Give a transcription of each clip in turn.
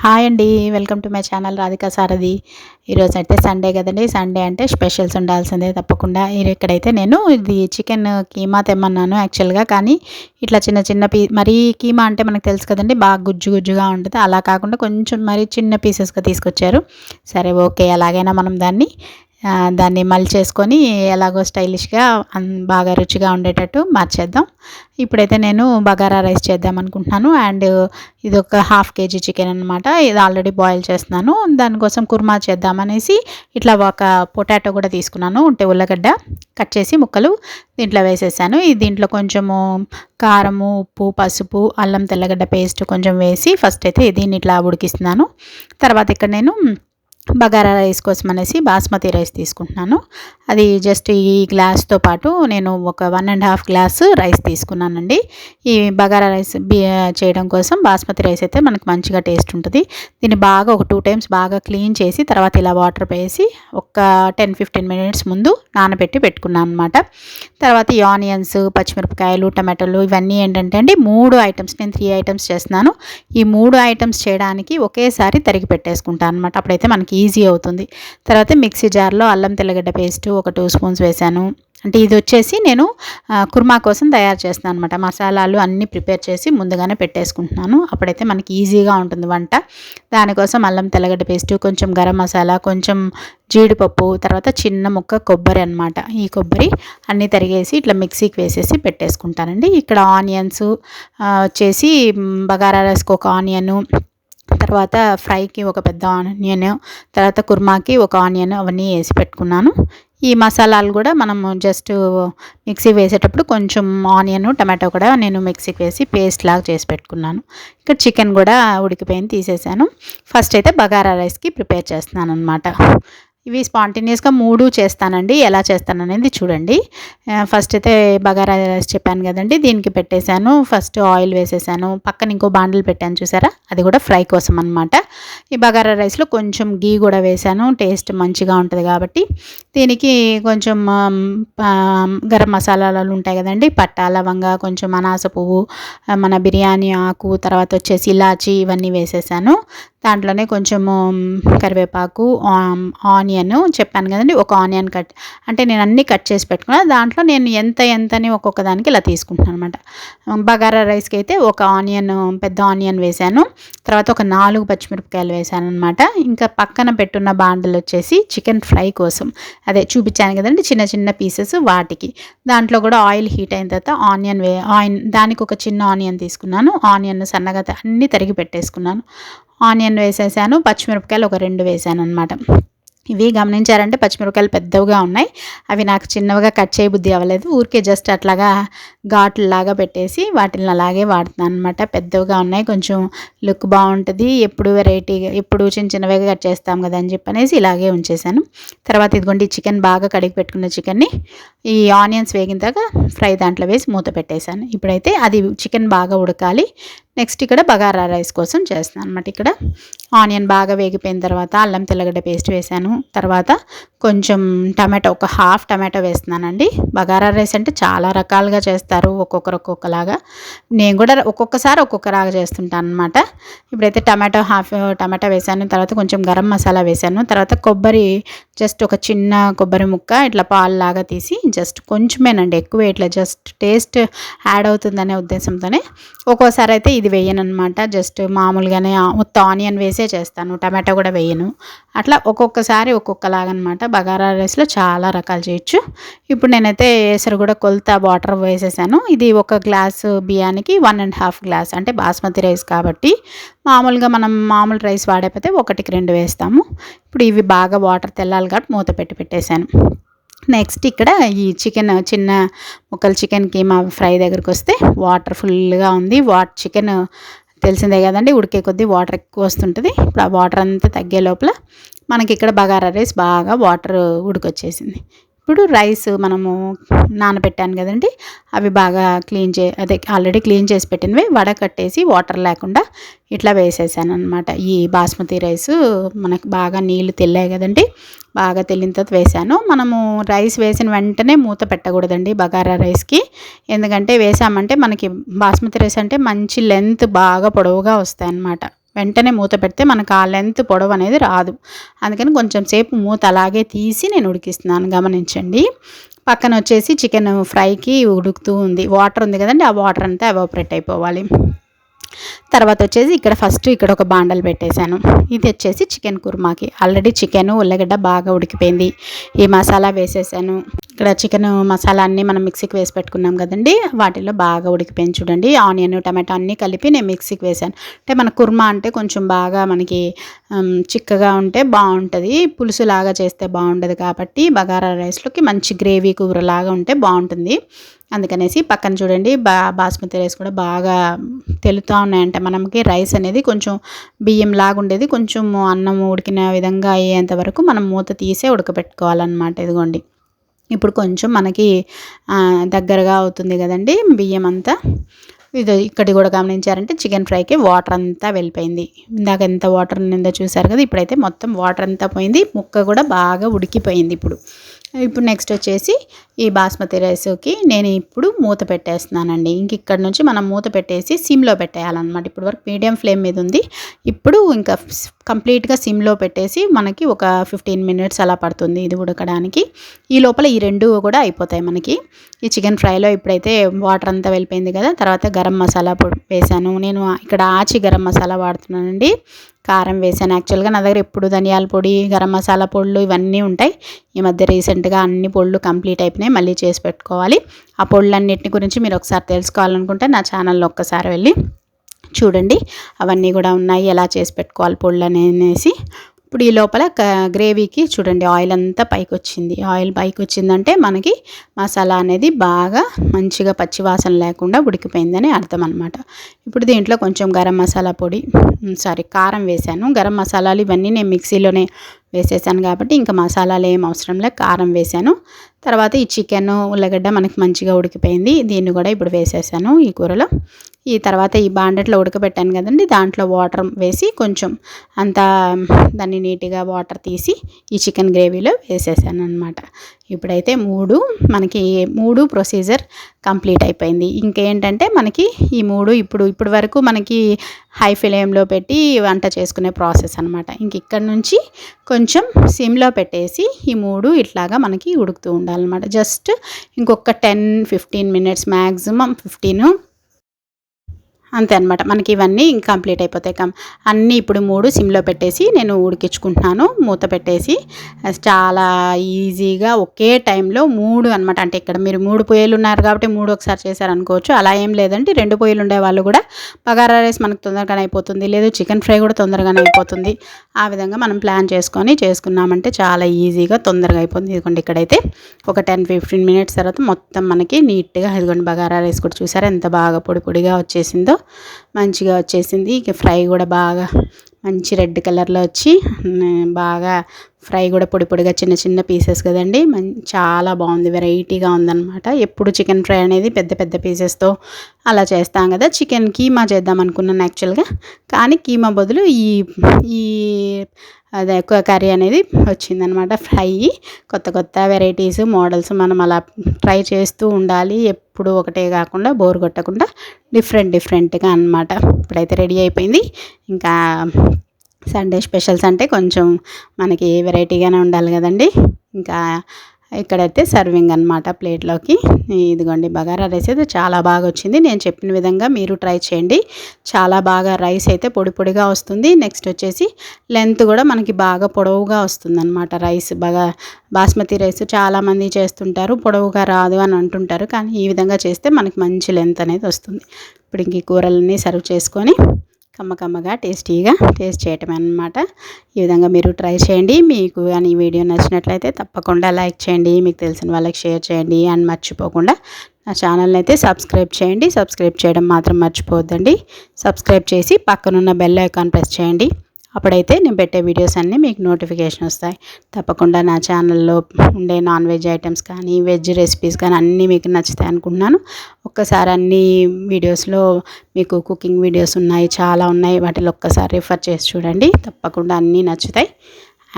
Hi అండి. Welcome to my channel Radhika Sarathi. ఈరోజు అయితే సండే కదండి. సండే అంటే స్పెషల్స్ ఉండాల్సిందే తప్పకుండా. ఇక్కడైతే నేను ఇది చికెన్ కీమా తెమ్మన్నాను యాక్చువల్గా. కానీ ఇట్లా చిన్న చిన్న మరీ కీమా అంటే మనకు తెలుసు కదండి, బాగా గుజ్జు గుజ్జుగా ఉంటుంది. అలా కాకుండా కొంచెం మరీ చిన్న పీసెస్గా తీసుకొచ్చారు. సరే ఓకే, ఎలాగైనా మనం దాన్ని మలిచేసుకొని ఎలాగో స్టైలిష్గా బాగా రుచిగా ఉండేటట్టు మార్చేద్దాం. ఇప్పుడైతే నేను బగారా రైస్ చేద్దాం అనుకుంటున్నాను. అండ్ ఇది ఒక హాఫ్ కేజీ చికెన్ అనమాట. ఇది ఆల్రెడీ బాయిల్ చేస్తున్నాను. దానికోసం కుర్మా చేద్దామనేసి ఇట్లా ఒక పొటాటో కూడా తీసుకున్నాను, ఉంటే ఉల్లగడ్డ కట్ చేసి ముక్కలు దీంట్లో వేసేసాను. దీంట్లో కొంచెము కారము, ఉప్పు, పసుపు, అల్లం తెల్లగడ్డ పేస్ట్ కొంచెం వేసి ఫస్ట్ అయితే దీన్ని ఇట్లా ఉడికిస్తున్నాను. తర్వాత ఇక్కడ నేను బగారా రైస్ కోసం అనేసి బాస్మతి రైస్ తీసుకుంటున్నాను. అది జస్ట్ ఈ గ్లాస్తో పాటు నేను ఒక 1.5 గ్లాసు రైస్ తీసుకున్నానండి. ఈ బగారా రైస్ చేయడం కోసం బాస్మతి రైస్ అయితే మనకు మంచిగా టేస్ట్ ఉంటుంది. దీన్ని బాగా ఒక 2 టైమ్స్ బాగా క్లీన్ చేసి తర్వాత ఇలా వాటర్ వేసి ఒక 10-15 మినిట్స్ ముందు నానబెట్టి పెట్టుకున్నాను అనమాట. తర్వాత ఈ ఆనియన్స్, పచ్చిమిరపకాయలు, టమాటోలు ఇవన్నీ ఏంటంటే అండి 3 ఐటమ్స్, నేను 3 ఐటమ్స్ చేస్తున్నాను. ఈ 3 ఐటమ్స్ చేయడానికి ఒకేసారి తరిగి పెట్టేసుకుంటాను అనమాట. అప్పుడైతే మనకి ఈజీ అవుతుంది. తర్వాత మిక్సీ జార్లో అల్లం తెల్లగడ్డ పేస్ట్ ఒక 2 స్పూన్స్ వేసాను. అంటే ఇది వచ్చేసి నేను కుర్మా కోసం తయారు చేస్తున్నాను అనమాట. మసాలాలు అన్నీ ప్రిపేర్ చేసి ముందుగానే పెట్టేసుకుంటున్నాను. అప్పుడైతే మనకి ఈజీగా ఉంటుంది వంట. దానికోసం అల్లం తెల్లగడ్డ పేస్టు, కొంచెం గరం మసాలా, కొంచెం జీడిపప్పు, తర్వాత చిన్న ముక్క కొబ్బరి అనమాట. ఈ కొబ్బరి అన్నీ తరిగేసి ఇట్లా మిక్సీకి వేసేసి పెట్టేసుకుంటానండి. ఇక్కడ ఆనియన్స్ వచ్చేసి బగారా రైస్కి ఒక ఆనియను, తర్వాత ఫ్రైకి ఒక పెద్ద ఆనియన్, తర్వాత కుర్మాకి ఒక ఆనియన్, అవన్నీ వేసి పెట్టుకున్నాను. ఈ మసాలాలు కూడా మనము జస్ట్ మిక్సీ వేసేటప్పుడు కొంచెం ఆనియన్, టమాటో కూడా నేను మిక్సీకి వేసి పేస్ట్ లాగా చేసి పెట్టుకున్నాను. ఇక్కడ చికెన్ కూడా ఉడికిపోయింది, తీసేసాను. ఫస్ట్ అయితే బగారా రైస్కి ప్రిపేర్ చేస్తున్నాను అనమాట. ఇవి స్పాంటేనియస్గా 3 చేస్తానండి. ఎలా చేస్తాననేది చూడండి. ఫస్ట్ అయితే బగారా రైస్ చెప్పాను కదండి, దీనికి పెట్టేశాను. ఫస్ట్ ఆయిల్ వేసేసాను. పక్కన ఇంకో బాండిల్ పెట్టాను చూసారా, అది కూడా ఫ్రై కోసం అనమాట. ఈ బగారా రైస్లో కొంచెం గీ కూడా వేసాను, టేస్ట్ మంచిగా ఉంటుంది కాబట్టి. దీనికి కొంచెం గరం మసాలాలు ఉంటాయి కదండి, పట్టా, లవంగ, కొంచెం అనాస పువ్వు, మన బిర్యానీ ఆకు, తర్వాత వచ్చేసి ఇలాచి, ఇవన్నీ వేసేసాను. దాంట్లోనే కొంచెము కరివేపాకు, ఆనియన్ చెప్పాను కదండి, ఒక ఆనియన్ కట్, అంటే నేను అన్నీ కట్ చేసి పెట్టుకున్నాను. దాంట్లో నేను ఎంతని ఒక్కొక్క దానికి ఇలా తీసుకుంటున్నాను అనమాట. బగారా రైస్కి అయితే ఒక ఆనియన్, పెద్ద ఆనియన్ వేసాను. తర్వాత ఒక 4 పచ్చిమిరపకాయలు వేసాను అనమాట. ఇంకా పక్కన పెట్టున్న బాండలు వచ్చేసి చికెన్ ఫ్రై కోసం, అదే చూపించాను కదండి చిన్న చిన్న పీసెస్, వాటికి. దాంట్లో కూడా ఆయిల్ హీట్ అయిన తర్వాత దానికి ఒక చిన్న ఆనియన్ తీసుకున్నాను. ఆనియన్ సన్నగా అన్నీ తరిగి పెట్టేసుకున్నాను. ఆనియన్ వేసేసాను. పచ్చిమిరపకాయలు ఒక 2 వేసాను అనమాట. ఇవి గమనించారంటే పచ్చిమిరపకాయలు పెద్దవిగా ఉన్నాయి. అవి నాకు చిన్నవిగా కట్ చేయబుద్ధి అవ్వలేదు. ఊరికే జస్ట్ అట్లాగా ఘాట్లలాగా పెట్టేసి వాటిని అలాగే వాడుతున్నాను అనమాట. పెద్దవిగా ఉన్నాయి, కొంచెం లుక్ బాగుంటుంది. ఎప్పుడు వెరైటీగా, ఎప్పుడు చిన్న చిన్నవిగా కట్ చేస్తాం కదా అని చెప్పనేసి ఇలాగే ఉంచేసాను. తర్వాత ఇదిగోండి చికెన్ బాగా కడిగి పెట్టుకున్న చికెన్ని ఈ ఆనియన్స్ వేగిన తర్వాత ఫ్రై దాంట్లో వేసి మూత పెట్టేశాను. ఇప్పుడైతే అది చికెన్ బాగా ఉడకాలి. నెక్స్ట్ ఇక్కడ బగారా రైస్ కోసం చేస్తున్నాను అనమాట. ఇక్కడ ఆనియన్ బాగా వేగిపోయిన తర్వాత అల్లం తెల్లగడ్డ పేస్ట్ వేసాను. తర్వాత కొంచెం టమాటో, ఒక హాఫ్ టమాటో వేస్తున్నానండి. బగారా రైస్ అంటే చాలా రకాలుగా చేస్తారు, ఒక్కొక్కరు ఒక్కొక్కలాగా. నేను కూడా ఒక్కొక్కసారి ఒక్కొక్కలాగా చేస్తుంటాను అనమాట. ఇప్పుడైతే హాఫ్ టమాటా వేసాను. తర్వాత కొంచెం గరం మసాలా వేసాను. తర్వాత కొబ్బరి, జస్ట్ ఒక చిన్న కొబ్బరి ముక్క ఇట్లా పాలులాగా తీసి జస్ట్ కొంచెమేనండి, ఎక్కువ ఇట్లా జస్ట్ టేస్ట్ యాడ్ అవుతుందనే ఉద్దేశంతోనే. ఒక్కోసారి అయితే ఇది వేయను అనమాట, జస్ట్ మామూలుగానే మొత్తం ఆనియన్ వేసే చేస్తాను, టమాటో కూడా వేయను. అట్లా ఒక్కొక్కసారి ఒక్కొక్కలాగా అనమాట. బగారా రైస్లో చాలా రకాలు చేయొచ్చు. ఇప్పుడు నేనైతే ఎసరు కూడా కొలత వాటర్ వేసేసాను. ఇది ఒక గ్లాసు బియ్యానికి 1.5 గ్లాస్, అంటే బాస్మతి రైస్ కాబట్టి మామూలుగా మనం మామూలు రైస్ వాడకపోతే 1కి 2 వేస్తాము. ఇప్పుడు ఇవి బాగా వాటర్ తెల్లాలి కాబట్టి మూత పెట్టేశాను. నెక్స్ట్ ఇక్కడ ఈ చికెన్, చిన్న ముక్కలు చికెన్ కీమా ఫ్రై దగ్గరికి వస్తే వాటర్ ఫుల్గా ఉంది. చికెన్ తెలిసిందే కదండి, ఉడికే కొద్దీ వాటర్ ఎక్కువ వస్తుంటుంది. ఇప్పుడు ఆ వాటర్ అంతా తగ్గే లోపల మనకి ఇక్కడ బగారా రైస్ బాగా వాటర్ ఉడికొచ్చేసింది. ఇప్పుడు రైస్ మనము నానబెట్టాను కదండి, అవి బాగా ఆల్రెడీ క్లీన్ చేసి పెట్టినవి వడకట్టేసి వాటర్ లేకుండా ఇట్లా వేసేసాను అనమాట. ఈ బాస్మతి రైస్ మనకు బాగా నీళ్ళు తెల్లాయి కదండి, బాగా తెల్లిన తర్వాత వేసాను. మనము రైస్ వేసిన వెంటనే మూత పెట్టకూడదండి బగారా రైస్కి. ఎందుకంటే వేసామంటే మనకి బాస్మతి రైస్ అంటే మంచి లెంత్ బాగా పొడవుగా వస్తాయి అన్నమాట. వెంటనే మూత పెడితే మనకు ఆ లెంత్ పొడవు అనేది రాదు. అందుకని కొంచెం సేపు మూత అలాగే తీసి నేను ఉడికిస్తున్నాను, గమనించండి. పక్కన వచ్చేసి చికెన్ ఫ్రైకి ఉడుకుతూ ఉంది. వాటర్ ఉంది కదండి, ఆ వాటర్ అంతా ఎవాపరేట్ అయిపోవాలి. తర్వాత వచ్చేసి ఇక్కడ ఒక బాండలు పెట్టేశాను. ఇది వచ్చేసి చికెన్ కుర్మాకి. ఆల్రెడీ చికెన్ ఉల్లగడ్డ బాగా ఉడికిపోయింది. ఈ మసాలా వేసేసాను. ఇక్కడ చికెన్ మసాలా అన్నీ మనం మిక్సీకి వేసి పెట్టుకున్నాం కదండి, వాటిలో బాగా ఉడికిపోయింది చూడండి. ఆనియన్ టమాటో అన్నీ కలిపి నేను మిక్సీకి వేసాను. అంటే మన కుర్మా అంటే కొంచెం బాగా మనకి చిక్కగా ఉంటే బాగుంటుంది, పులుసు లాగా చేస్తే బాగుండదు. కాబట్టి బగారా రైస్లోకి మంచి గ్రేవీ కూరలాగా ఉంటే బాగుంటుంది. అందుకనేసి పక్కన చూడండి బాస్మతి రైస్ కూడా బాగా తెలుతూ ఉన్నాయంట. మనకి రైస్ అనేది కొంచెం బియ్యం లాగా ఉండేది, కొంచెం అన్నం ఉడికిన విధంగా అయ్యేంత వరకు మనం మూత తీసే ఉడకబెట్టుకోవాలన్నమాట. ఇదిగోండి, ఇప్పుడు కొంచెం మనకి దగ్గరగా అవుతుంది కదండి బియ్యం అంతా. ఇక్కడ కూడా గమనించారంటే చికెన్ ఫ్రైకి వాటర్ అంతా వెళ్ళిపోయింది. ఇందాక ఎంత వాటర్ ఉందో చూసారు కదా, ఇప్పుడైతే మొత్తం వాటర్ అంతా పోయింది. ముక్క కూడా బాగా ఉడికిపోయింది. ఇప్పుడు నెక్స్ట్ వచ్చేసి ఈ బాస్మతి రైస్కి నేను ఇప్పుడు మూత పెట్టేస్తున్నానండి. ఇక్కడ నుంచి మనం మూత పెట్టేసి సిమ్లో పెట్టేయాలన్నమాట. ఇప్పుడు వరకు మీడియం ఫ్లేమ్ మీద ఉంది. ఇప్పుడు ఇంకా కంప్లీట్గా సిమ్లో పెట్టేసి మనకి ఒక 15 మినిట్స్ అలా పడుతుంది ఇది ఉడకడానికి. ఈ లోపల ఈ రెండు కూడా అయిపోతాయి మనకి. ఈ చికెన్ ఫ్రైలో ఇప్పుడైతే వాటర్ అంతా వెళ్ళిపోయింది కదా. తర్వాత గరం మసాలా పొడి వేసాను. నేను ఇక్కడ ఆచి గరం మసాలా వాడుతున్నానండి. కారం వేసాను. యాక్చువల్గా నా దగ్గర ఎప్పుడు ధనియాల పొడి, గరం మసాలా పొడులు ఇవన్నీ ఉంటాయి. ఈ మధ్య రీసెంట్గా అన్ని పొడులు కంప్లీట్ అయిపోయినాయి, మళ్ళీ చేసి పెట్టుకోవాలి. ఆ పొడులన్నిటిని గురించి మీరు ఒకసారి తెలుసుకోవాలనుకుంటే నా ఛానల్లో ఒక్కసారి వెళ్ళి చూడండి, అవన్నీ కూడా ఉన్నాయి, ఎలా చేసి పెట్టుకోవాలి పొడులు అనేసి. ఇప్పుడు ఈ లోపల గ్రేవీకి చూడండి ఆయిల్ అంతా పైకి వచ్చింది. ఆయిల్ పైకి వచ్చిందంటే మనకి మసాలా అనేది బాగా మంచిగా పచ్చివాసన లేకుండా ఉడికిపోయిందని అర్థం అనమాట. ఇప్పుడు దీంట్లో కొంచెం గరం మసాలా పొడి, కారం వేసాను. గరం మసాలాలు ఇవన్నీ నేను మిక్సీలోనే వేసేసాను కాబట్టి ఇంకా మసాలాలు ఏం అవసరం లేదు, కారం వేసాను. తర్వాత ఈ చికెన్ ఉల్లగడ్డ మనకి మంచిగా ఉడికిపోయింది. దీన్ని కూడా ఇప్పుడు వేసేసాను ఈ కూరలో. ఈ తర్వాత ఈ బాండట్లో ఉడకబెట్టాను కదండి, దాంట్లో వాటర్ వేసి కొంచెం అంతా దాన్ని నీట్గా వాటర్ తీసి ఈ చికెన్ గ్రేవీలో వేసేసాను అనమాట. ఇప్పుడైతే మూడు ప్రొసీజర్ కంప్లీట్ అయిపోయింది. ఇంకేంటంటే మనకి ఈ మూడు ఇప్పుడు వరకు మనకి హై ఫ్లేమ్లో పెట్టి వంట చేసుకునే ప్రాసెస్ అనమాట. ఇక్కడ నుంచి కొంచెం సిమ్లో పెట్టేసి ఈ మూడు ఇట్లాగా మనకి ఉడుకుతూ ఉండాలన్నమాట. జస్ట్ ఇంకొక 10-15 మినిట్స్, మ్యాక్సిమం 15 అంతే అనమాట. మనకి ఇవన్నీ కంప్లీట్ అయిపోతాయి. అన్నీ ఇప్పుడు 3 సిమ్లో పెట్టేసి నేను ఉడికించుకుంటున్నాను మూత పెట్టేసి. చాలా ఈజీగా ఒకే టైంలో 3 అనమాట. అంటే ఇక్కడ మీరు 3 పొయ్యిలు ఉన్నారు కాబట్టి 3 ఒకసారి చేశారనుకోవచ్చు. అలా ఏం లేదంటే 2 పొయ్యిలు ఉండే వాళ్ళు కూడా బగారా రైస్ మనకు తొందరగానే అయిపోతుంది, లేదు చికెన్ ఫ్రై కూడా తొందరగానే అయిపోతుంది. ఆ విధంగా మనం ప్లాన్ చేసుకున్నామంటే చాలా ఈజీగా తొందరగా అయిపోతుంది. ఇదిగోండి, ఇక్కడైతే ఒక 10-15 మినిట్స్ తర్వాత మొత్తం మనకి నీట్గా ఇదిగోండి బగారా రైస్ కూడా చూసారా ఎంత బాగా పొడి పొడిగా వచ్చేసిందో, మంచిగా వచ్చేసింది. ఇక ఫ్రై కూడా బాగా మంచి రెడ్ కలర్లో వచ్చి బాగా ఫ్రై కూడా పొడి పొడిగా చిన్న చిన్న పీసెస్ కదండి, చాలా బాగుంది, వెరైటీగా ఉందన్నమాట. ఎప్పుడు చికెన్ ఫ్రై అనేది పెద్ద పెద్ద పీసెస్తో అలా చేస్తాం కదా. చికెన్ కీమా చేద్దాం అనుకున్నాను యాక్చువల్గా, కానీ కీమా బదులు ఈ అదే కర్రీ అనేది వచ్చిందనమాట. ఫ్రై కొత్త కొత్త వెరైటీస్, మోడల్స్ మనం అలా ట్రై చేస్తూ ఉండాలి. ఎప్పుడు ఒకటే కాకుండా బోర్ కొట్టకుండా డిఫరెంట్గా అనమాట. ఇప్పుడైతే రెడీ అయిపోయింది. ఇంకా సండే స్పెషల్స్ అంటే కొంచెం మనకి వెరైటీగానే ఉండాలి కదండి. ఇంకా ఇక్కడైతే సర్వింగ్ అనమాట ప్లేట్లోకి. ఇదిగోండి బగారా రైస్ అయితే చాలా బాగా వచ్చింది. నేను చెప్పిన విధంగా మీరు ట్రై చేయండి. చాలా బాగా రైస్ అయితే పొడి పొడిగా వస్తుంది. నెక్స్ట్ వచ్చేసి లెంత్ కూడా మనకి బాగా పొడవుగా వస్తుంది అనమాట. రైస్ బాగా బాస్మతి రైస్ చాలామంది చేస్తుంటారు, పొడవుగా రాదు అని అంటుంటారు, కానీ ఈ విధంగా చేస్తే మనకి మంచి లెంత్ అనేది వస్తుంది. ఇప్పుడు ఇంక ఈ కూరలన్నీ సర్వ్ చేసుకొని కమ్మగా టేస్టీగా టేస్ట్ చేయటం అన్నమాట. ఈ విధంగా మీరు ట్రై చేయండి. మీకు కానీ ఈ వీడియో నచ్చినట్లయితే తప్పకుండా లైక్ చేయండి, మీకు తెలిసిన వాళ్ళకి షేర్ చేయండి, అండ్ మర్చిపోకుండా నా ఛానల్ని అయితే సబ్స్క్రైబ్ చేయండి. సబ్స్క్రైబ్ చేయడం మాత్రం మర్చిపోవద్దండి. సబ్స్క్రైబ్ చేసి పక్కనున్న బెల్ ఐకాన్ ప్రెస్ చేయండి. అప్పుడైతే నేను పెట్టే వీడియోస్ అన్నీ మీకు నోటిఫికేషన్ వస్తాయి. తప్పకుండా నా ఛానల్లో ఉండే నాన్ వెజ్ ఐటమ్స్ కానీ వెజ్ రెసిపీస్ కానీ అన్నీ మీకు నచ్చుతాయి అనుకుంటున్నాను. ఒక్కసారి అన్ని వీడియోస్లో మీకు కుకింగ్ వీడియోస్ ఉన్నాయి, చాలా ఉన్నాయి, వాటిలో ఒక్కసారి రిఫర్ చేసి చూడండి. తప్పకుండా అన్నీ నచ్చుతాయి.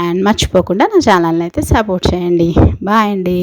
అండ్ మర్చిపోకుండా నా ఛానల్ని అయితే సపోర్ట్ చేయండి. బాయ్ అండి.